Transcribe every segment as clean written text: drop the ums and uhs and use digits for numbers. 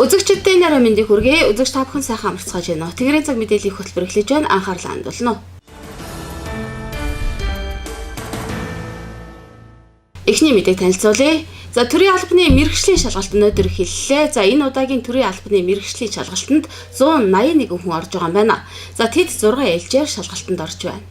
Үзэгчдийн нарийн мэндийг хүргэе. Үзэгч та бүхэн сайхан амарцгааж байна уу? Тэгрийн цаг мэдээллийн хөтөлбөр эхлэж байна. Анхаарлаа хандуулна уу. Эхний мэдээг танилцуулъя. За төрийн албаны мэргэжлийн шалгалт өнөөдөр эхэллээ. За энэ удаагийн төрийн албаны мэргэжлийн шалгалтанд 181 хүн орж байгаа юм байна. За тэд 6 ээлжээр шалгалтанд орж байна.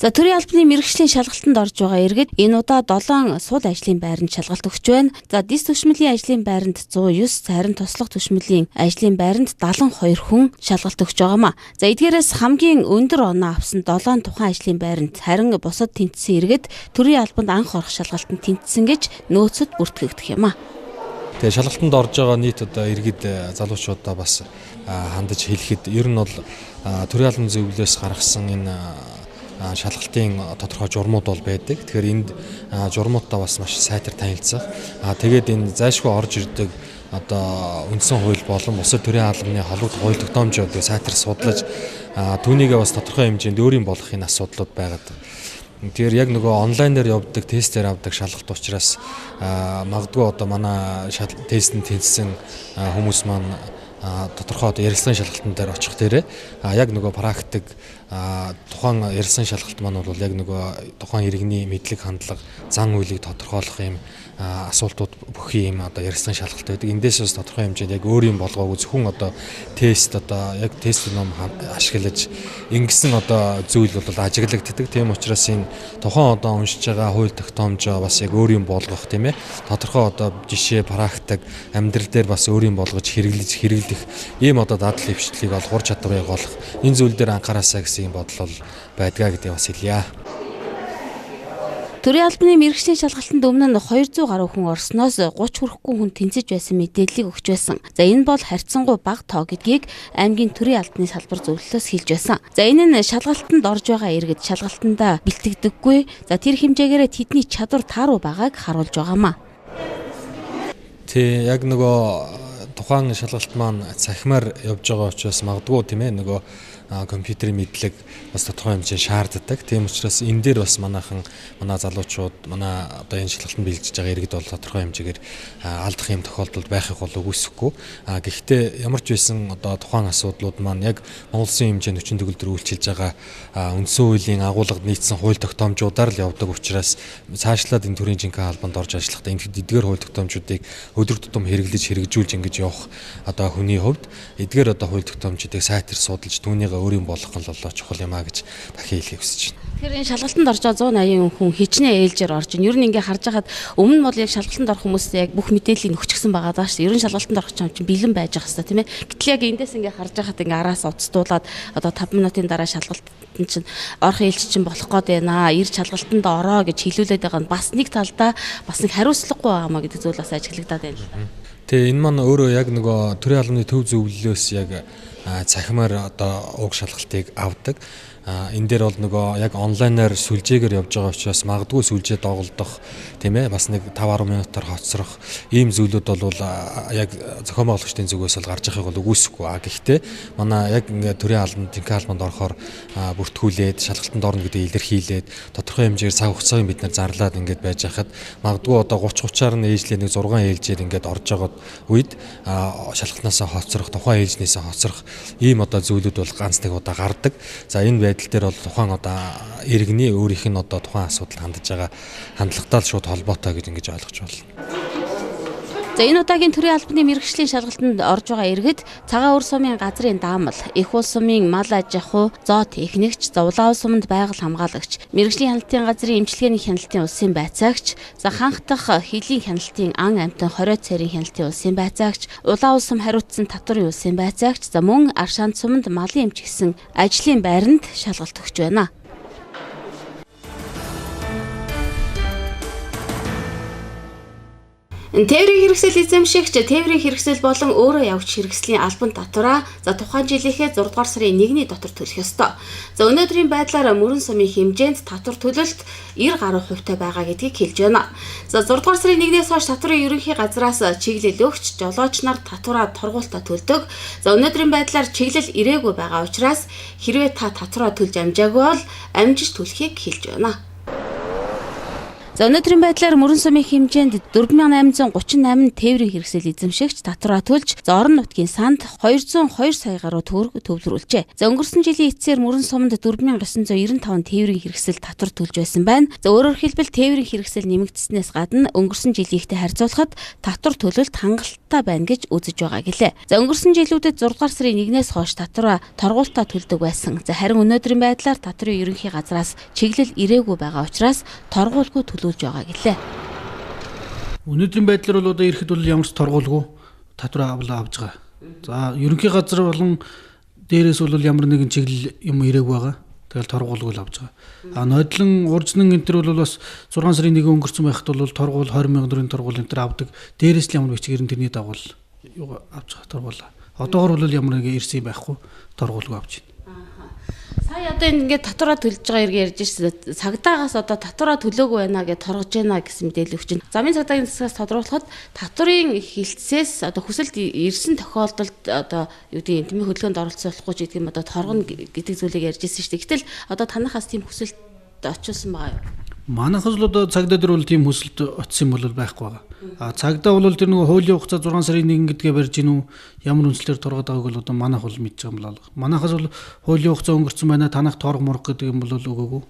За төрийн албаны мэргэжлийн шалгалтанд орж байгаа иргэд энэ удаа 7 суд ажлын байранд шалгалт өгч байна. За дис түвшмэлийн ажлын байранд 109, харин туслах түвшмэлийн ажлын байранд 72 хүн шалгалт өгч байгаамаа. За эдгээрээс хамгийн өндөр оноо авсан 7 тухайн ажлын байранд харин бусад тэнцсэн иргэд төрийн албанд анх орох шалгалтанд тэнцсэн гэж нөөцөд бүртгэгдэх юм аа. Тэгээ шалгалтанд орж байгаа нийт одоо иргэд залуучуудаа бас хандаж хэлэхэд ер нь бол төрийн албаны зөвлөлөөс гаргасан энэ шалгалтын тодорхой журмууд бол байдаг. Тэгэхээр энд журмуудаа бас маш сайтар танилцах. Тэгээд энэ зайлшгүй орж ирдэг одоо үндсэн хууль болон бусад төрийн албаны холбогдох хууль тогтоомжууд сайтар судлаж түүнийгээ бас тодорхой хэмжээнд өөрийн болгохын асуудлууд байгаад. Тэгэхээр яг нөгөө онлайнаар явдаг, тестээр авдаг шалгалт учраас магадгүй одоо манай тестэнд тэнцсэн хүмүүс маань тодорхой одоо ярилцлагын шалгалтын дээр очих дээрээ яг нөгөө практик тухайн ярилцлагын шалгалт маань бол яг нөгөө тухайн иргэний мэдлэг хандлага, зан үйлийг тодорхойлох юм асуултууд бүхий юм одоо ярилцлагын шалгалт байдаг. Эндээс бас тодорхой хэмжээнд яг өөрийн болгоогүй зөвхөн одоо тест одоо яг тест ном ашиглаж ингэсэн одоо зүйл бол ажиглагддаг. Тийм учраас энэ тухайн одоо уншиж байгаа хууль тогтоомжоо бас яг өөрийн болгох тийм ээ. Тодорхой одоо жишээ, практик, амьдрал дээр бас өөрийн болгож хэрэглэх ийм одоо дадал хвшлийг олгуур чадварыг олох энэ зүйл дээр анхаараасаа гэсэн юм бодол байдгаа гэдгийг бас хэлье. Төрийн албаны мэргэжлийн шалгалтанд өмнө нь 200 гаруй хүн орсноос 30 хүрэхгүй хүн тэнцэж байсан мэдээллийг өгч байсан. За энэ бол харьцангуй бага тоо гэдгийг аймгийн төрийн албаны салбар зөвлөлөөс хэлж байсан. За энэ нь шалгалтанд орж байгаа иргэд шалгалтандаа бэлтгэдэггүй. За тэр хэмжээгээр тэдний чадвар тааруу байгааг харуулж байгаамаа. Тэг яг нөгөө тухайн шалгалт маань цахимаар явж байгаа учраас магадгүй тийм ээ нөгөө компьютерийн мэдлэг бас тодорхой хэмжээнд шаарддаг. Тийм учраас энэ дээр бас манай залуучууд манай одоо энэ шалгалтанд бэлдэж байгаа иргэд бол тодорхой хэмжээгээр алдах юм тохиолдолд байхыг бол үгүйсэхгүй. Гэхдээ ямар ч байсан одоо тухайн асуудлууд маань яг Монгол Улсын хэмжээнд хүчин төгөлдөр үйлчилж байгаа үндсэн хуулийн агуулгад нийцсэн хууль тогтоомжуудаар л явдаг учраас цаашлаад энэ төрлийн жинхэнэ албанд орж ажиллахдаа эдгээр хууль тогтоомжуудыг өдөр тутам хэрэгжүүлж ингэж явах одоо хүний хувьд эдгээр одоо хууль тогтоомжуудыг сайтар судалж түүнийг өөрийн болгох нь л чухал юм а гэж дахин хэлхийг хүсэж байна. Тэгэхээр энэ шалгалтанд орж байгаа 180 хүн хичнээн ээлжээр орж байна. Ер нь ингээ харж байхад өмнө нь бол яг шалгалтанд орох хүмүүст яг бүх мэдээллийг өгчихсэн байгаа даа шүү. Ер нь шалгалтанд орох чинь бэлэн байж байгаа хэвээр тийм ээ. Гэтэл яг эндээс ингээ харж байхад ингээ араас уцтуулаад одоо 5 минутын дараа шалгалтанд чинь орох ээлж чинь болох гээд байна. Ирж шалгалтанд ороо гэж хэлүүлээд байгаа нь бас нэг талдаа бас нэг хариуцлагагүй байгаамаа гэдэг зүйл бас ажиглагдаад байна л да. Тэгээ энэ маань өөрөө яг нөгөө төрийн албаны төв зөвлөлөөс яг цахимаар одоо уг шалгалтыг авдаг. Энэ дээр бол нөгөө яг онлайнаар сүлжээгээр явж байгаа учраас магадгүй сүлжээ доголдох тийм ээ бас нэг 5-10 минутаар хоцрох ийм зүйлүүд бол яг зохион байгуулагчдын зүгээс бол гарч байхыг бол үгүйсэхгүй. Гэхдээ манай яг ингээд төрийн албанд жинхэнэ албанд орохоор бүртгүүлээд шалгалтанд орно гэдэг илэрхийлээд тодорхой хэмжээгээр цаг хугацааг бид нар зарлаад ингээд байж хахад магадгүй одоо 30-30-аар нь ээлжлээ нэг 6 ээлжээр ингээд орж байгаа үед шалгалтнаасаа хоцрох, тухайн ээлжнээсээ хоцрох ийм одоо зүйлүүд бол ганц нэг удаа гардаг. За энэ байдал дээр бол тухайн одоо иргэний өөрийнх нь одоо тухайн асуудал хандж байгаа хандлагатай шууд холбоотой гэж ингэж ойлгож байна. За энэ удаагийн төрийн албаны мэргэжлийн шалгалтанд орж байгаа иргэд цагаан өр сумын газрын даамал, их ус сумын мал аж ахуй, зоо техникч, улаан ус суманд байгаль хамгаалагч, мэргэжлийн хяналтын газрын эмчилгээний хяналтын улсын байцаагч, за ханх дахь хилийн хяналтын ан амтан хориод цайрын хяналтын улсын байцаагч, улаан ус сум хариуцсан татварын улсын байцаагч, за мөн Аршаан суманд малын эмч гэсэн ажлын байранд шалгалт өгч байна. Тээврийн хэрэгсэл эзэмшигч тээврийн хэрэгсэл болон өөрөө явж хэрэгслийн албан татвараа за тухайн жилийнхээ 6 дугаар сарын 1-ний дотор төлөх ёстой. За өнөөдрийн байдлаар мөрөн сумын хэмжээнд татвар төлөлт 90 гаруй хувьтай байгаа гэдгийг хэлж байна. За 6 дугаар сарын 1-ээс хойш татварын ерөнхий газраас чиглэл өгч жолооч нар татвараа торгуултаа төлдөг. За өнөөдрийн байдлаар чиглэл ирээгүй байгаа учраас хэрвээ та татвараа төлж амжаагүй бол амжиж төлөхийг хэлж байна. За өнөөдрийн байдлаар мөрөн сумын хэмжээнд 4838 тээврийн хэрэгсэл эзэмшигч татвараа төлж, за орон нутгийн санд 202 сая гаруй төгрөг төвлөрүүлжээ. За өнгөрсөн жилийн эцсээр мөрөн сумд 4995 тээврийн хэрэгсэл татвар төлж байсан байна. За өөрөөр хэлбэл тээврийн хэрэгсэл нэмэгдснээс гадна өнгөрсөн жилийнхтэй харьцуулахад татвар төлөлт хангалттай байна гэж үзэж байгаа гэлээ. За өнгөрсөн жилүүдэд 6 дугаар сарын 1-ээс хойш татвараа торгуултаа төлдөг байсан. За харин өнөөдрийн байдлаар татврын ерөнхий газраас чиглэл ирээгүй байгаа учраас торгуулгүй төлүүлж байгаа гэлээ. Өнөөдрийн байдлаар бол одоо ирэхэд бол ямар ч торгуулгүй татвар авч байгаа. За ерөнхий газар болон дээрээс бол ямар нэгэн чиглэл юм ирээгүй байгаа. Тэгэл торгуулгүй л авч байгаа. Нодлон уржнын энэ төр бол бас 6 сарын 1 өнгөрсөн байхад бол торгуул 20,000 төгрөгийн торгуул энэ төр авдаг. Дээрээс л ямар бичгээр тэрний дагуул авч байгаа торгуулаа. Одоогор бол ямар нэг ирсэн байхгүй торгуулгүй авч байна. Сая одоо ингээд татвараа төлж байгаа хэрэг ярьж ирсэн. Цагдаагаас одоо татвараа төлөөгүй байна гэж торгож байна гэсэн мэдээлэл өгч байна. Замын цагдаагийн засгаас тодруулахад татварын хилцээс одоо хүсэлт ирсэн тохиолдолд одоо юу гэдэг юм тэмээ хөдөлгөөнд оролцуулахгүй ч гэдэг юм одоо торгоно гэдэг зүйлийг ярьж ирсэн шүү дээ. Гэтэл одоо танахаас тийм хүсэлт очилсан байгаа юу? Манайхаас л одоо цагдаа дээр бол тийм хүсэлт очсон бол байхгүй байгаа. Цагдаа бол тэр нөгөө хуулийн хугацаа 6 сарын 1 гэдгээ барьж гинүү ямар үнслээр торгоод байгааг бол одоо манайх бол мэдж байгаа юм байна. Манайхаас бол хуулийн хугацаа өнгөрцөн байна. Танах торг морг гэдэг юм бол өгөөгүй.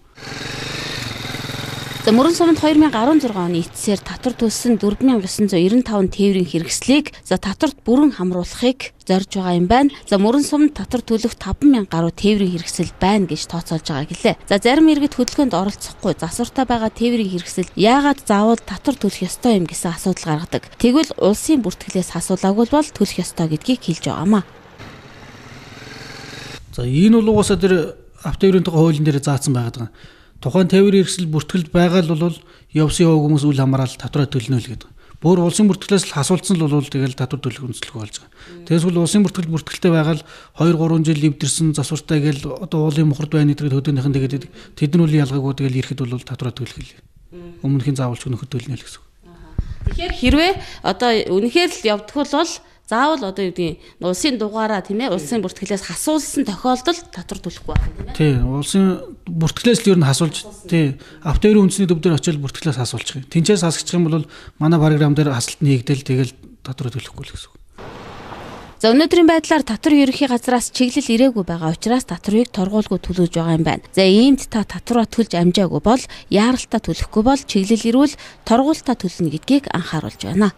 За мөрөн сумд 2016 оны эцсээр татвар төлсөн 4995 тээврийн хэрэгслийг за татварт бүрэн хамруулахыг зорж байгаа юм байна. За мөрөн сумд татвар төлөх 5,000 гаруй тээврийн хэрэгсэл байна гэж тооцоолж байгаа гэлээ. За зарим иргэд хөдөлгөөнд оролцохгүй засвартай байгаа тээврийн хэрэгсэл яагаад заавал татвар төлөх ёстой юм гэсэн асуудал гаргадаг. Тэгвэл улсын бүртгэлээс асуулаагүй бол төлөх ёстой гэдгийг хэлж байгаамаа. За энэ бол угаасаа тэр автотээврийн тухай хуулийн дээр заасан байгаад байгаа. Тухайн тээврийн хэрэгсэл бүртгэлд байгаа л бол явсан яваагүй хүмүүс үл хамаарал татвараа төлнө л гэдэг. Бүр улсын бүртгэлээс л асуулцсан л бол тэгэл татвар төлөх үндэслэг болж байгаа. Тэгээс бол улсын бүртгэлтэй байгаа л 2-3 жил эвдэрсэн засвартай гээл одоо уулын мухард байна гэдэг хөдөөнийхэн тэгээд тэд нь үл ялгаагүй тэгэл ирэхэд бол татвараа төлөх хэлээ. Өмнөхийн заавалч нөхөд төлнө л гэсэн. Тэгэхээр хэрвээ одоо үнэхээр л явдггүй бол заавал одоо юу гэдэг улсын дугаараа тийм ээ улсын бүртгэлээс хасуулсан тохиолдолд татвар төлөхгүй байх юм тийм ээ. Тий, улсын бүртгэлээс л ер нь хасуулж тий автотээврийн үндэсний төв дээр очил бүртгэлээс хасуулчих юм. Тэнцээс хасчих юм бол манай програм дээр хасалт нэгдэл тэгэл татвар төлөхгүй л гэсэн. За өнөөдрийн байдлаар татвар ерөнхий газраас чиглэл ирээгүй байгаа учраас татварыг торгуулгүй төлөөж байгаа юм байна. За иймд та татвараа төлж амжаагүй бол яаралтаа төлөхгүй бол чиглэл ирвэл торгуултаа төлнө гэдгийг анхааруулж байна.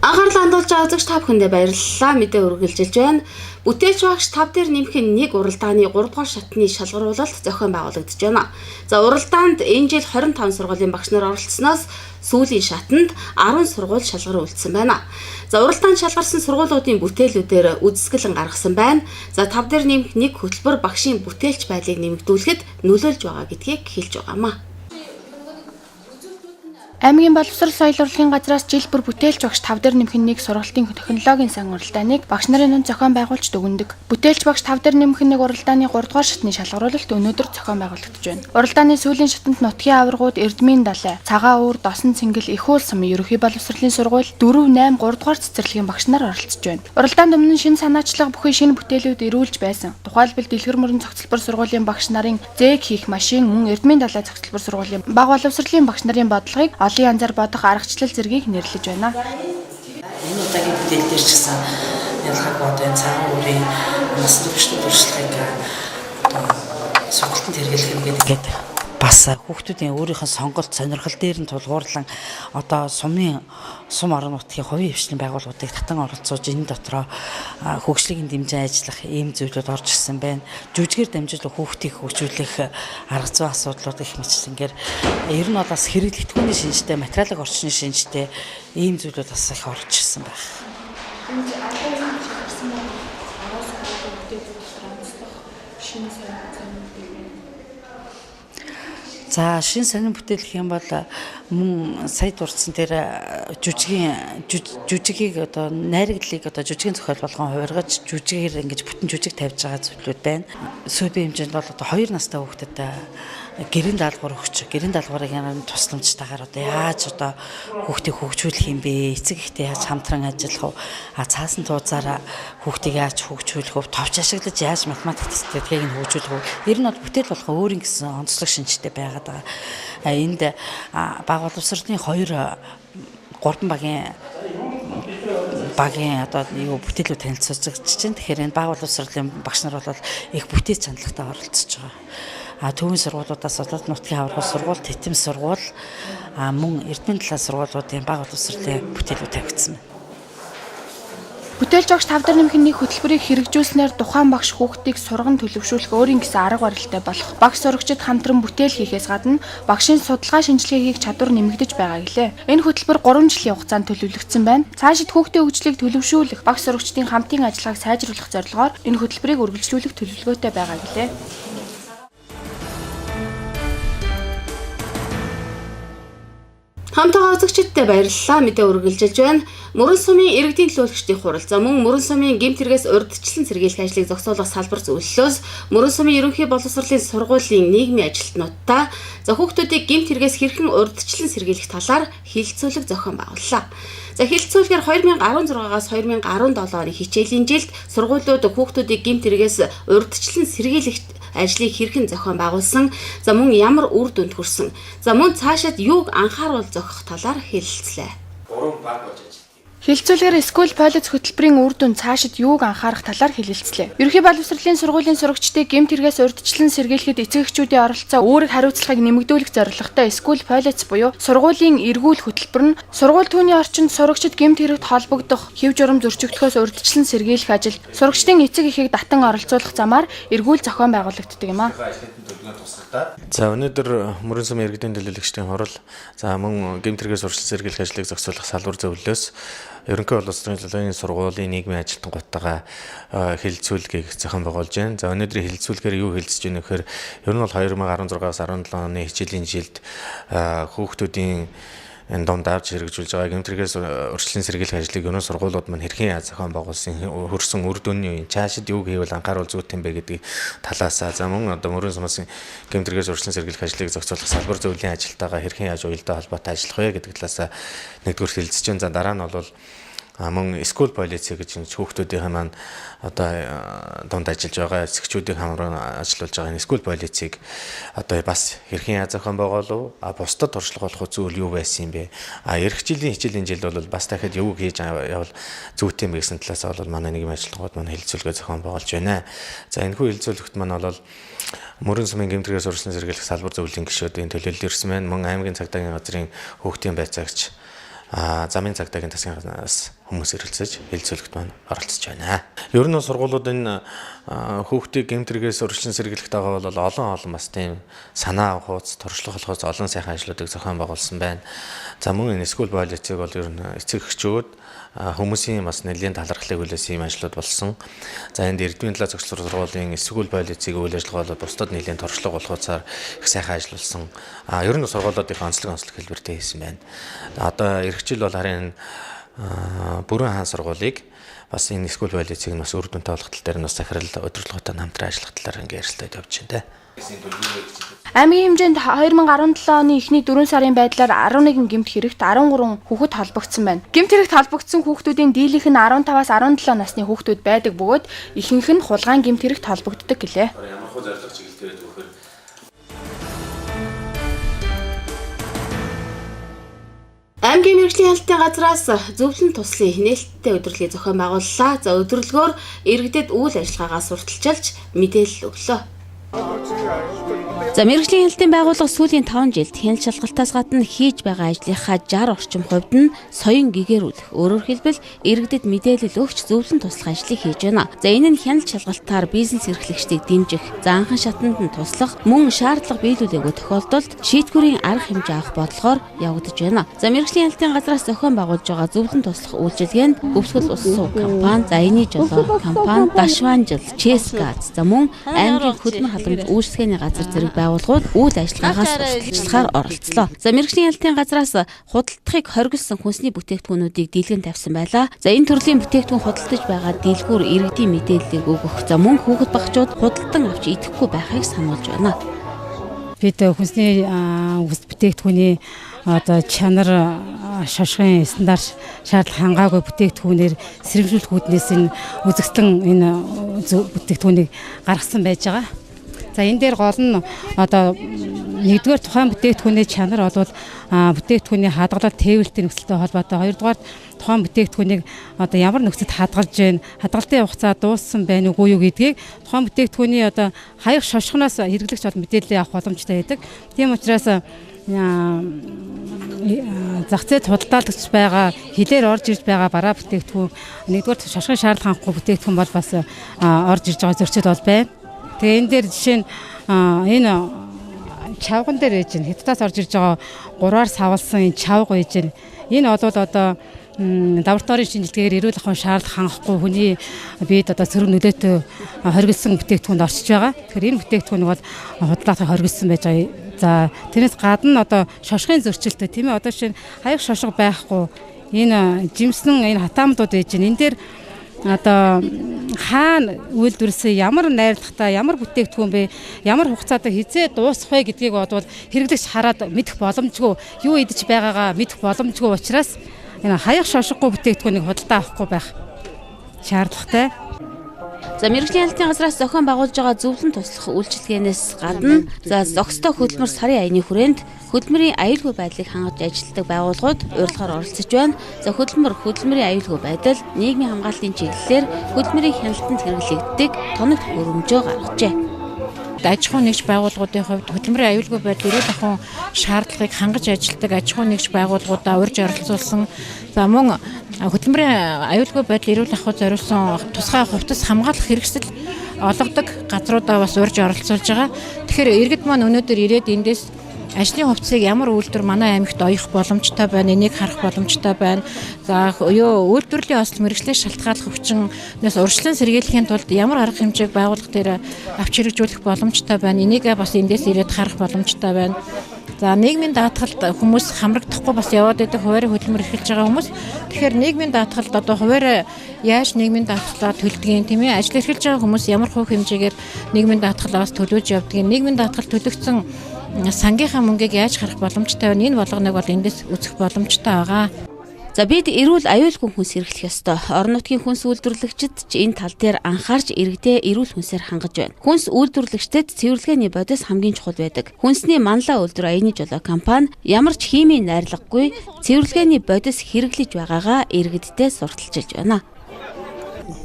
Анхаарлаа хандуулж байгаа үзэгч та бүхэндээ баярлалаа. Мэдээ үргэлжилж байна. Бүтээлч багш 5 дээр нэмэх нэг уралдааны 3 дугаар шатны шалгаруулалт зохион байгуулагдаж байна. За уралдаанд энэ жил 25 сургуулийн багш нар оролцсноос сүүлийн шатанд 10 сургууль шалгаруулсан байна. За уралдаанд шалгарсан сургуулиудын бүтээлүүдээр үзэсгэлэн гаргасан байна. За 5 дээр нэмэх нэг хөтөлбөр багшийн бүтээлч байдлыг нэмэгдүүлэхэд нөлөөлж байгаа гэдгийг хэлж байгаамаа. Аймгийн боловсрол соёл урлагийн газраас жил бүр бүтээлч багш 5 дээр нэмэх нэг сургалтын технологийн сан уралдааныг багш нарын дунд зохион байгуулж дүгнэдэг. Бүтээлч багш 5 дээр нэмэх нэг уралдааны 3 дугаар шатны шалгаруулалт өнөөдөр зохион байгуулагдаж байна. Уралдааны сүүлийн шатанд нутгийн аваргууд Эрдмийн далай, Цагаан уур, Досон цэнгэл, Их уул сумын ерөнхий боловсролын сургууль 4, 8, 3 дугаар цэцэрлэгийн багш нар оролцож байна. Уралдаанд өмнө шинэ санаачлага бүхий шинэ бүтээлүүд ирүүлж байсан. Тухайлбал Дэлгэр мөрөн цогцлбор сургуулийн багш нарын зээг хийх машин, мөн Эрдмийн далай цогцлбор сургуулийн бага боловсролын багш нарын бодлогыг олон янзаар бодох аргачлал зэргийг нэрлэж байна. Энэ удаагийн бүтээл дээр ч гэсэн ялгаагүй одоо энэ цагаан уурын нас төвчний туршлагыг сургалтанд хэрэглэх гэдэг бас хүүхдүүдийн өөрийнхөө сонголт сонирхол дээр нь тулгуурлан одоо сум орон нутгийн хувийн хвшлийн байгууллагуудыг татан оролцуулж энэ дотроо хөгжлийг дэмжин ажиллах ийм зүйлүүд орж ирсэн байна. Жүжигээр дамжуулан хүүхдийг хөгжүүлэх арга зүйн асуудлууд их мэтлэнгээр ер нь бол бас хэрэглэгдэхүүний шинжтэй, материалын орчны шинжтэй ийм зүйлүүд бас их орж ирсэн байна. За шин сонин бүтээл гэх юм бол мөн сая дурдсан тэр жүжигийг одоо найрагдлыг одоо жүжигийн зохиол болгон хувиргаж жүжигээр ингэж бүтэн жүжиг тавьж байгаа зүйлүүд байна. Сүүлийн хэмжээнд бол одоо 2 настай хүүхдэд гэрийн даалгавар өгч гэрийн даалгаврын тусламжтайгаар одоо яаж одоо хүүхдийг хөгжүүлэх юм бэ? Эцэг эхтэй яаж хамтран ажиллах вэ? Цаасан тууцаараа хүүхдийг яаж хөгжүүлэх вэ? Товч ашиглаж яаж математик стратегийг нь хөгжүүлэх вэ? Ер нь бол бүтээл болгон өөрийн гэсэн онцлог шинжтэй байгаад байгаа. Энд баг боловсролын 3 багийн одоо юу бүтээлүүд танилцуулж чинь. Тэгэхээр энэ баг боловсролын багш нар бол их бүтэц чанартай оролцож байгаа. Төвийн сургуулиудаас болоод нутгийн аврал сургууль, титэм сургууль, мөн эрдмийн талаас сургуулиудын баг боловсролын бүтээлүүд тавигдсан байна. Бүтээлч багш 5 дахь нэмхний хөтөлбөрийг хэрэгжүүлснээр тухайн багш хүүхдийг сурган төлөвшүүлэх өөрийн гэсэн арга барилтай болох. Багш сурагчид хамтран бүтээл хийхээс гадна багшийн судалгаа шинжилгээ хийх чадвар нэмэгдэж байгаа гэлээ. Энэ хөтөлбөр 3 жилийн хугацаанд төлөвлөгдсөн байна. Цаашид хүүхдийн хөгжлийг төлөвшүүлэх, багш сурагчдын хамтын ажиллагааг сайжруулах зорилгоор энэ хөтөлбөрийг үргэлжлүүлэх төлөвлөгөөтэй байгаа гэлээ. Хамтаа озогчдод баярлалаа. Мэдээ үргэлжилж байна. Мөрөн сумын иргэдийн төлөөлөгчдийн хурал за мөн Мөрөн сумын гэмт хэрэгээс урьдчилан сэргийлэх ажлыг зохицуулах салбар зөвлөлөөс Мөрөн сумын ерөнхий боловсролын сургуулийн нийгмийн ажилтнуудтай за хүүхдүүдийг гэмт хэрэгээс хэрхэн урьдчилан сэргийлэх талаар хилцүүлэг зохион байгууллаа. За хилцүүлгээр 2016-аас 2017 оны хичээлийн жилд сургуулиуд хүүхдүүдийг гэмт хэрэгээс урьдчилан сэргийлэх ажлыг хэрхэн зохион байгуулсан, за мөн ямар үр дүнд хүрсэн, за мөн цаашид юуг анхааруул зохих талаар хэлэлцлээ. 3 баг болж ажилладаг. Хилцүүлгээр School Policy хөтөлбөрийн үр дүн цаашид юуг анхаарах талаар хэлэлцлээ. Ерөнхий боловсролын сургуулийн сурагчдыг гэмт хэрэгээс урьдчилан сэргийлэхэд эцэг эхчүүдийн оролцоо үүрэг хариуцлагыг нэмэгдүүлэх зорилготой School Policy буюу сургуулийн эргүүл хөтөлбөр нь сургууль түүний орчинд сурагчид гэмт хэрэгт холбогдох, хэв журам зөрчигдөхөөс урьдчилан сэргийлэх ажил, сурагчдын эцэг эхийг татан оролцуулах замаар эргүүл зохион байгуулагддаг юм а. За өнөөдөр Мөрөн сумын иргэдийн төлөөлөгчдийн хурал за мөн гэмт хэрэгээс урьдчилан сэргийлэх ажлыг зохицуулах салбар зөвлөлөөс ерөнхий боловсролын сургуулийн нийгмийн ажилтнуудтайгаа хилцүүлгийг зохион байгуулж байна. За өнөөдрийн хилцүүлгээр юу хэлцэж байна гэхээр ер нь бол 2016-аас 17 оны хичээлийн жилд хүүхдүүдийн энэ донд авч хэрэгжүүлж байгаа гэмт хэрэгээс урьдчилан сэргийлэх ажлыг өнөө сургуулиуд маань хэрхэн яаж зохион байгуулсан хөрсөн үр дүнний цаашид юуг хийвэл анхааруул зүйтэй юм бэ гэдэг талаасаа за мөн одоо Мөрөн сумын гэмт хэрэгээс урьдчилан сэргийлэх ажлыг зохицуулах салбар зөвлөлийн ажилтайгаа хэрхэн яаж уялдаа холбоотой ажиллах вэ гэдэг талаасаа нэгдүгээр хэлэлцэж байна. За дараа нь бол мөн School Policy гэж хүүхдүүдийн маань одоо донд ажиллаж байгаа эцэгчүүдийн хамран ажиллаж байгаа энэ School Policy-г одоо бас хэрхэн яаж зохион байгуулав? Бусдад туршлага болох зүйл юу байсан юм бэ? Эх жилийн хичээлийн жилд бол бас дахиад юу хийж явал зүйтэй юм гэсэн талаас бол манай нийгмийн ажиллагууд маань хэлэлцүүлгээ зохион байгуулж байна. За энэхүү хэлэлцүүлэгт маань бол Мөрөн сумын гэмт хэрэгээс урьдчилан сэргийлэх салбар зөвлөлийн гишүүдийн төлөөлөл ирсэн байна. Мөн аймгийн цагдаагийн газрын хүүхдийн байцаагч замын цагдаагийн тасгаас хүмүүс ирэлцэж хэлэлцүүлэгт маань оролцож байна. Ер нь сургуулиуд энэ хүүхдийг гэмт хэрэгээс урьдчилан сэргийлэх тагаа бол олон бас тийм санаа авахуц, туршлага олохоос олон сайхан ажлуудыг зохион байгуулсан байна. За мөн энэ School Policy-г бол ер нь эцэг эхчүүд хүмүүсийн бас нэлийн талархлыг хүлээсэн юм ажлууд болсон. За энд эрдмийн талаа зохицуулах сургуулийн School Policy-г үйл ажиллагаа бол бусдад нэлийн туршлага олохоцоор их сайхан ажилласан. Ер нь сургуулиудын онцлог хэлбэртэй хийсэн байна. Одоо эх жил бол харин бүрэн хаан сургуулийг бас энэ School Policy-г бас үр дүнтэй болох тал дээр нь бас захирал удирдлагуудтай хамтран ажиллах талаар ингээ ярилцлаад явж байна. Аймгийн хэмжээнд 2017 оны эхний 4 сарын байдлаар 11 гэмт хэрэгт 13 хүүхэд холбогдсон байна. Гэмт хэрэгт холбогдсон хүүхдүүдийн дийлэнх нь 15-аас 17 насны хүүхдүүд байдаг бөгөөд ихэнх нь хулгайн гэмт хэрэгт холбогддог гэлээ. Ямар хөө зорилго чиглэлтэй байдаг вөхөр Аймгийн мэргэжлийн хяналтын газраас зөвлөн туслын нээлттэй удирдлагыг зохион байгууллаа. За удирдлагоор иргэдэд үйл ажиллагаагаа сурталчилж мэдээлэл өглөө. За мэргэжлийн хяналтын байгууллага сүүлийн 5 жилд хяналт шалгалтаас гадна хийж байгаа ажлынхаа 60 орчим хувьд нь соён гэгэрүүлэх, өөрөөр хэлбэл иргэдэд мэдээлэл өгч зөвлөн туслах ажлыг хийж байна. За энэ нь хяналт шалгалтаар бизнес эрхлэгчдийг дэмжих, за анхан шатанд нь туслах, мөн шаардлага биелүүлээгүй тохиолдолд шийтгэврийн арга хэмжээ авах бодлогоор явагдаж байна. За мэргэжлийн хяналтын газраас зохион байгуулж байгаа зөвлөн туслах үйлчилгээнд Khuwsgul Lha компани, за Эний жолоо компани, Дашванжил, Ческац, за мөн аймгийн хөдөлмөр халамж үйлчлэгээний газар зэрэг байгууллагууд үйл ажиллагаагаас усталчлахаар оролцлоо. За мэргэжлийн хяналтын газраас худалдахыг хоригдсон хүнсний бүтээгдэхүүнүүдийг дийлгэн тавьсан байлаа. За энэ төрлийн бүтээгдэхүүн худалдаж байгаа дийлгүүр иргэдийн мэдээллийг өгөх, за мөн хүүхэд багчууд худалдан авч идэхгүй байхыг сануулж байна. Бид хүнсний бүтээгдэхүүний одоо чанар шошгын стандарт шаардлага хангаагүй бүтээгдэхүүнээр сэрэмжлүүлэх үүднээс энэ үзэгдэн энэ бүтээгдэхүүнийг гаргасан байж байгаа. За энэ дээр гол нь одоо нэгдүгээр тухайн бүтээгдэхүүний чанар бол бүтээгдэхүүний хадгалалт тээвэрлтийн нөхцөлтэй холбоотой. Хоёрдугаар тухайн бүтээгдэхүүнийг одоо ямар нөхцөлд хадгалж байна, хадгалтын хугацаа дууссан байна уугүй юу гэдгийг тухайн бүтээгдэхүүний одоо хаяг шошгоноос хэрэглэгч бол мэдээлэл авах боломжтой байдаг. Тийм учраас зах зээлд худалдаалагдж байгаа хилээр орж ирж байгаа бараа бүтээгдэхүүн нэгдүгээр шошгын шаардлага хангахгүй бүтээгдэхүүн бол бас орж ирж байгаа зөрчил бол байна. Тэгээ энэ дээр жишээ нь энэ чавган дээр ээж нь Хятадаас орж ирж байгаа 3-аар савлсан энэ чавга ээж нь энэ бол одоо лабораторийн шинжилгээгээр эрүүл ахуйн шаардлага хангахгүй хүний биед одоо сөрөг нөлөөтэй хоригдсон бүтээгдэхүүнд орчиж байгаа. Тэгэхээр энэ бүтээгдэхүүнийг бол худлаахыг хоригдсон байж байгаа. За тэрнээс гадна одоо шошгын зөрчилтэй тийм ээ одоо жишээ нь хаяг шошго байхгүй энэ жимсэн энэ хатаамдууд ээж нь энэ дээр одоо хаана үйлдвэрсээ ямар найрлагатай ямар бүтээгдэхүүн бэ ямар хугацаатай хизээ дуусах вэ гэдгийг бодвол хэрэглэгч хараад мэдэх боломжгүй юу идэж байгаагаа мэдэх боломжгүй учраас энэ хаяг шошгогүй бүтээгдэхүүнийг худалдаа авахгүй байх шаардлагатай. За мэргэжлийн хяналтын газраас зохион байгуулж байгаа зөвлөн туслах үйлчилгээнээс гадна зохистой хөдөлмөр сарын аяны хүрээнд хөдөлмөрийн аюулгүй байдлыг хангаж ажилладаг байгууллагууд урилгаар оролцож байна. За хөдөлмөрийн аюулгүй байдал нийгмийн хамгаалалтын чиглэлээр хөдөлмөрийн хяналтанд хэрэглэгддэг тоног өрөмжөө гаргажээ. Аж ахуйн нэгж байгууллагуудын хувьд хөдөлмөрийн аюулгүй байдал эрүүл ахуйн шаардлагыг хангаж ажилладаг аж ахуйн нэгж байгууллагуудаа урьж оролцуулсан. За мөн хөдөлмөрийн аюулгүй байдал эрүүл ахуйд зориулсан тусгай хувцас хамгаалах хэрэгсэл олгодог газруудаа бас урьж оролцуулж байгаа. Тэгэхээр иргэд маань өнөөдөр ирээд эндээс ажлын хувцсыг ямар үйлдвэр манай аймагт оёх боломжтой байна, энийг харах боломжтой байна. За үйлдвэрлэлийн осол мэргэжлийн шалтгааллах өвчнөөс урьдчилан сэргийлэхийн тулд ямар арга хэмжээг байгууллага дээр авч хэрэгжүүлэх боломжтой байна. Энийг бас эндээс ирээд харах боломжтой байна. За нийгмийн даатгалд хүмүүс хамрагдахгүй бас яваад байдаг хуваарийн хөдөлмөр эрхэлж байгаа хүмүүс. Тэгэхээр нийгмийн даатгалд одоо хуваарь яаж нийгмийн даатгалаа төлдөг тийм ээ ажил эрхэлж байгаа хүмүүс ямар хувь хэмжээгээр нийгмийн даатгалаас төлөөж явдаг. Нийгмийн даатгал төлөгдсөн сангийнхаа мөнгийг яаж харах боломжтой вэ? Энэ болгоныг бол эндээс үзэх боломжтой байгаа. За бид эрүүл аюулгүй хүнс эрхлэх ёстой. Орон нутгийн хүнс үйлдвэрлэгчид ч энэ тал дээр анхаарч иргэдээ эрүүл хүнсээр хангаж байна. Хүнс үйлдвэрлэгчдэд цэвэрлэгээний бодис хамгийн чухал байдаг. Хүнсний манлаа үйлдвэр аяны жолоо компани ямар ч химийн найрлагагүй цэвэрлэгээний бодис хэрэглэж байгаагаа иргэддээ сурталчилж байна.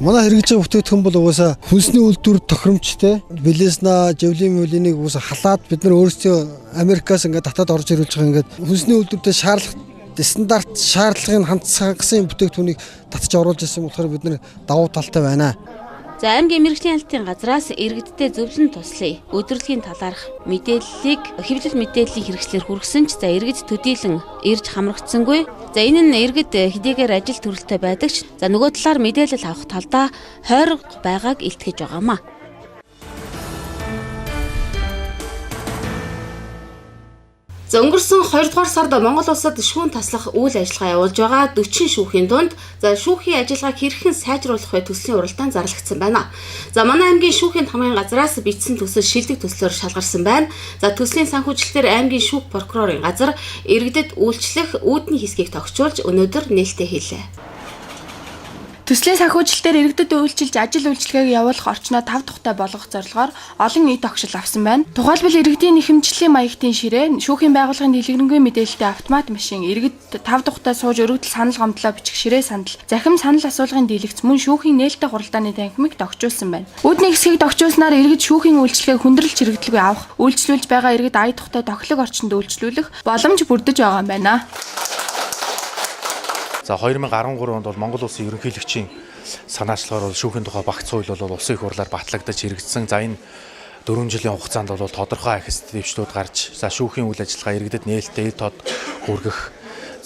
Манай хэрэгжиж байгаа бүтээгдэхүүн бол угаасаа хүнсний үйлдвэр тохиромжтой. Билеснаа, живлийн мөлийн угаасаа халаад бид нар өөрсдөө Америкаас ингээд татаад орж ирүүлж байгаа ингээд хүнсний үйлдвэртэй стандарт шаардлагыг хандсан бүтээгдэхүүнийг татж оруулж ирсэн болохоор бид нар давуу талтай байна. За аймгийн мэргэжлийн хяналтын газраас иргэддээ зөвлөн туслая. Өдөрлөгийн талаарх мэдээллийг хэвлэл мэдээллийн хэрэгслээр хүргэсэн ч за иргэд төдийлөн ирж хамрагдсангүй. За энэ нь иргэд хэдийгээр ажил төрөлтэй байдаг ч за нөгөө талаар мэдээлэл авах талдаа хойрог байгааг илтгэж байгаамаа. За өнгөрсөн 2 дугаар сард Монгол улсад шүүн таслах үйл ажиллагаа явуулж байгаа 40 шүүхийн дунд за шүүхийн ажиллагааг хэрхэн сайжруулах вэ төслийн уралдаан зарлагдсан байна. За манай аймгийн шүүхийн хамгааллын газраас бичсэн төсөл шилдэг төслөөр шалгарсан байна. За төслийн санхүүжилтээр аймгийн шүүх прокурорын газар иргэдэд үйлчлэх үүдний хэсгийг тогтчулж өнөөдөр нээлттэй хэллээ. Төслийн санхүүжилтээр иргэдэд үйлчилж ажил үйлчилгээг явуулах орчноо 5 тухтай болгох зорилгоор олон нийт тогтшил авсан байна. Тухайлбал иргэдийн нэхэмжлийн маягтын ширээ, шүүхийн байгууллагын дэлгэрэнгүй мэдээлэлтэй автомат машин, иргэд 5 тухтай сууж өргөдөл санал гомдлоо бичих ширээ сандал, захим санал асуулгын дийлэгц мөн шүүхийн нээлттэй хуралдааны танхимыг тогтжуулсан байна. Үүдний хэсгийг тогтжуулснаар иргэд шүүхийн үйлчилгээг хүндрэлж хэрэглэлгүй авах, үйлчлүүлж байгаа иргэд ая тухтай тохилог орчинд үйлчлүүлэх боломж бүрдэж байгаа юм байна. За 2013 онд бол Монгол улсын ерөнхийлөгчийн санаачлагаар бол шүүхийн тухай багц хууль бол улсын их хурлаар батлагдаж хэрэгжсэн. За энэ 4 жилийн хугацаанд бол тодорхой ахист дэвшлүүд гарч за шүүхийн үйл ажиллагаа иргэдэд нээлттэй эд тод хүргэх.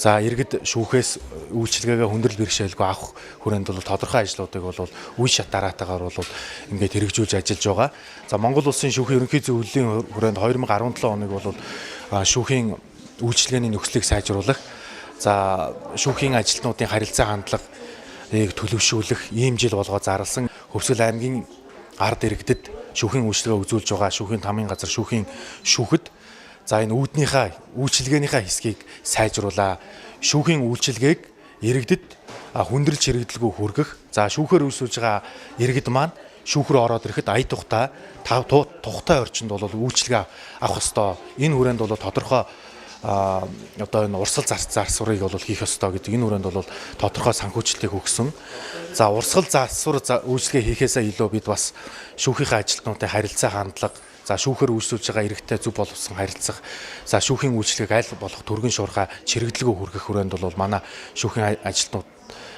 За иргэд шүүхээс үйлчилгээгээ хүндрэл бэрхшээлгүй авах хүрээнд бол тодорхой ажлуудыг бол үе шатараатаагаар бол ингээд хэрэгжүүлж ажиллаж байгаа. За Монгол улсын шүүхийн ерөнхий зөвлөлийн хүрээнд 2017 оныг бол шүүхийн үйлчилгээний нөхцөлийг сайжруулах, за шүүхийн ажилтнуудын харилцаа хандлагыг төлөвшүүлэх ийм жил болгоо зарласан Кhuwsgul аймгийн ард иргэдэд шүүхийн үйлчлэгээ үзүүлж байгаа шүүхийн тамгын газар шүүхийн шүүхэд за энэ үүднийхээ үйлчилгээнийхээ хэсгийг сайжруулаа. Шүүхийн үйлчилгээг иргэдэд хүндрэл чирэгдэлгүй хүргэх. За шүүхээр үйлсүүлж байгаа иргэд маань шүүхрөө ороод ирэхэд ая тухтай тухтай орчинд бол үйлчилгээ авах ёстой. Энэ хүрээнд бол тодорхой одоо энэ урсгал зарцуурыг бол хийх ёстой гэдэг энэ хүрээнд бол тодорхой санхүүжилтийг өгсөн. За урсгал зарцуур үйлчлэгээ хийхээсээ илүү бид бас шүүхийнхээ ажилтнуудын харилцаа хандлага, за шүүхээр үйлчлүүлж байгаа иргэдтэй зөв боловсон харилцах, за шүүхийн үйлчлэгийг аль болох түргэн шуурхай чирэгдлгүй хүргэх хүрээнд бол манай шүүхийн ажилтнууд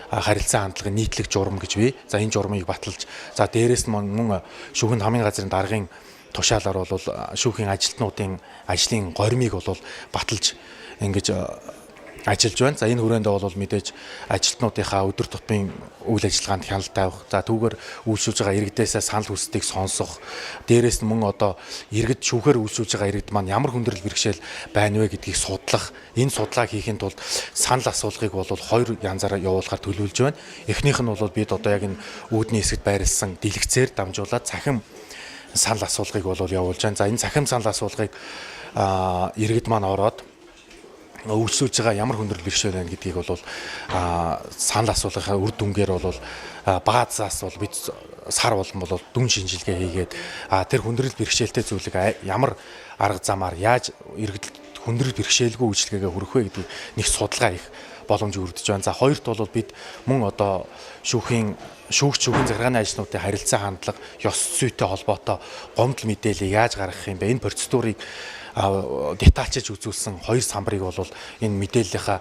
харилцаа хандлагын нийтлэг журам гэж бий. За энэ журмыг баталж, за дээрээс нь мөн шүүхийн тамгын газрын даргын тушаалаар бол шүүхийн ажилтнуудын ажлын горимыг бол баталж ингэж ажиллаж байна. За энэ хүрээнд бол мэдээж ажилтнуудынхаа өдөр тутмын үйл ажиллагаанд хяналт тавих, за түүгээр үйлчлүүлж байгаа иргэдээсээ санал хүсдгийг сонсох, дээрээс нь мөн одоо иргэд шүүхээр үйлчлүүлж байгаа иргэд маань ямар хүндрэл бэрхшээл байна вэ гэдгийг судлах, энэ судалгааг хийхэд бол санал асуулгыг бол хоёр янзаараа явуулахаар төлөвлөж байна. Эхнийх нь бол бид одоо яг энэ үүдний хэсэгт байрласан дэлгэцээр дамжуулаад цахим санал асуулгыг бол явуулж байна. За энэ цахим санал асуулгыг иргэд маань ороод үйлчлүүлж байгаа ямар хүндрэл бэрхшээл байна гэдгийг бол санал асуулгынхаа үр дүнгээр бол баазаас бол бид сар болон бол дүн шинжилгээ хийгээд тэр хүндрэл бэрхшээлтэй зүйлийг ямар арга замаар яаж иргэдэд хүндрэл бэрхшээлгүй үйлчлэгээ хүргэх вэ гэдгийг нэг судалгаа хийх боломж өргөдөж байна. За хоёрт бол бид мөн одоо шүүхийн захиргааны ажлуудын харилцаа хандлага, ёс зүйтэй холбоотой гомдол мэдээлэл яаж гаргах юм бэ? Энэ процедурыг детальчж үзүүлсэн хоёр самбарыг бол энэ мэдээллийнхаа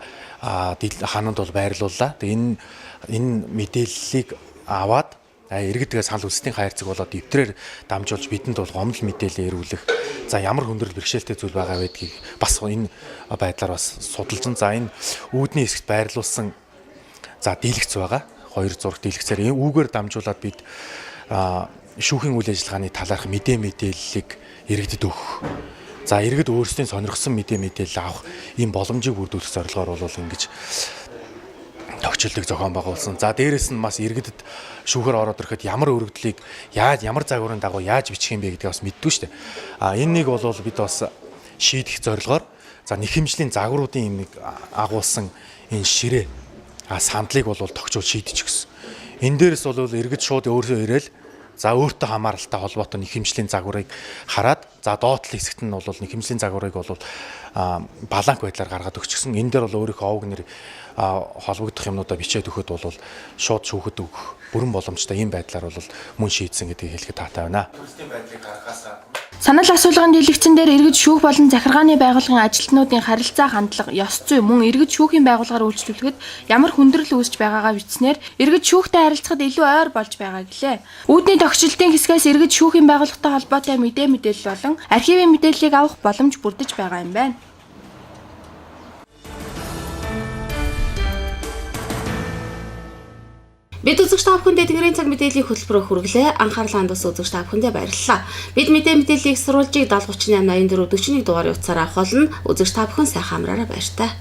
хананд бол байрлууллаа. Тэгээ энэ мэдээллийг аваад иргэдгээ санал хүсдийн хайрцаг болоод дэвтрээр дамжуулж бидэнд бол гомдол мэдээлэл ирүүлэх. За ямар хүндрэл бэрхшээлтэй зүйл байгаа гэдгийг бас энэ байдлаар бас судалж. За энэ үүдний хэсэгт байрлуулсан за дийлэгц байгаа. Хоёр зураг дийлэгцээр энэ үүгээр дамжуулаад бид шүүхийн үйл ажиллагааны талаарх мэдээллийг иргэдэд өгөх. За иргэд өөрсдийн сонирхсон мэдээлэл авах ийм боломжийг бүрдүүлэх зорилгоор бол ингэж тохиолдлыг зохион байгуулсан. За дээрэс нь бас иргэдэд шүүхээр ороод ирэхэд ямар өргөдлийг ямар загварын дагуу яаж бичих юм бэ гэдгийг бас мэддгүй шүү дээ. Энэ нэг бол бид бас шийдэх зорилгоор за нэхэмжлийн загваруудын нэг агуулсан энэ ширээ сандлыг бол тогтжуул шийдэж гисэн. Энэ дээрээс бол иргэд шууд өөрөө ирээл за өөртөө хамааралтай холбоотой нэхэмжлийн загварыг хараад за доотлол хэсэгт нь бол нэхэмжлийн загварыг бол баланк байдлаар гаргаад өгчихсөн. Энэ дээр бол өөрийнхөө овг нэр холбогдох юмнуудаа бичээд өгөхөд бол шууд шүүхэд өгөх бүрэн боломжтой ийм байдлаар бол мөн шийдсэн гэдгийг хэлэхэд таатай байна. Санал асуулгын дэлгэцэн дээр иргэд шүүх болон захиргааны байгууллагын ажилтнуудын харилцаа хандлага, ёс зүй мөн иргэд шүүхийн байгууллагаар үйлчлүүлэхэд ямар хүндрэл үүсэж байгаагаа бичснээр иргэд шүүхтэй харилцахад илүү ойр болж байгаа гэлээ. Үүдний тогтчлтын хэсгээс иргэд шүүхийн байгууллагатай холбоотой мэдээлэл болон архивын мэдээллийг авах боломж бүрдэж байгаа юм байна. Бид үзэгч та бүхэндээ тэнгэрийн цаг мэдээллийн хөтөлбөрөөр хүргэлээ. Анхаарлаа хандуулсан үзэгч та бүхэндээ баярлалаа. Бид мэдээллийг сурвалжийг 70 38 84 41 дугаар утсаар авах болно. Үзэгч та бүхэн сайхан амраарай баяр та.